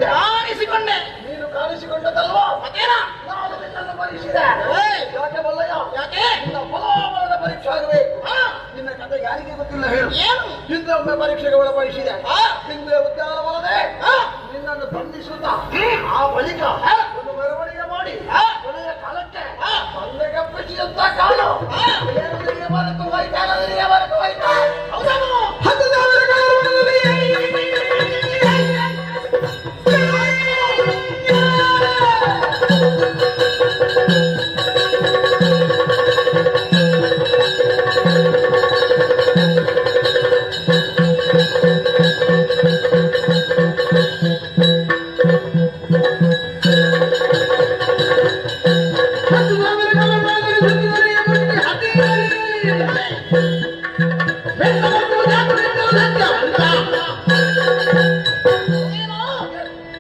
ಕಾಣಿಸಿಕೊಂಡೆ. ನೀನು ಕಾಣಿಸಿಕೊಂಡದಲ್ವಾ? ಮತ್ತೇನ? ನಾನು ನಿನ್ನನ್ನು ಪರೀಕ್ಷಿಸಿದೆ. ಏಯ್! ಯಾಕೆ ಬಲ್ಲಯ್ಯ? ಯಾಕೆ? ನಿನ್ನ ಫಲಾಫಲದ ಪರೀಕ್ಷೆ ಆಗಬೇಕು. ಹಾ? ನಿನ್ನ ಕಥೆ ಯಾರಿಗೆ ಗೊತ್ತಿಲ್ಲ ಹೇಳು. ಏನು? ಹಿಂದೆ ಒಮ್ಮೆ ಪರೀಕ್ಷೆಗೆ ಒಳಪಡಿಸಿದೆ. ಹಾ? ಹಿಂದೆ ಉದ್ಯಾನವನದೇ ಹಾ? ನಿನ್ನನ್ನು ಬಂಧಿಸುತ್ತಾ ಆ ಬಳಿಕ ಒಂದು ಮೆರವಣಿಗೆ ಮಾಡಿ ಕೊನೆಯ ಕಾಲಕ್ಕೆ ಬಂದೆಗಪ್ಪಿಸಿದಂತ ಕಾಲು ಏನುದಿರಿಗೆ ಮರೆತು ಹೋಯ್ತಾ, ನದಿಗೆ ಮರೆತು ಹೋಯ್ತಾ. ಹೌದಾ?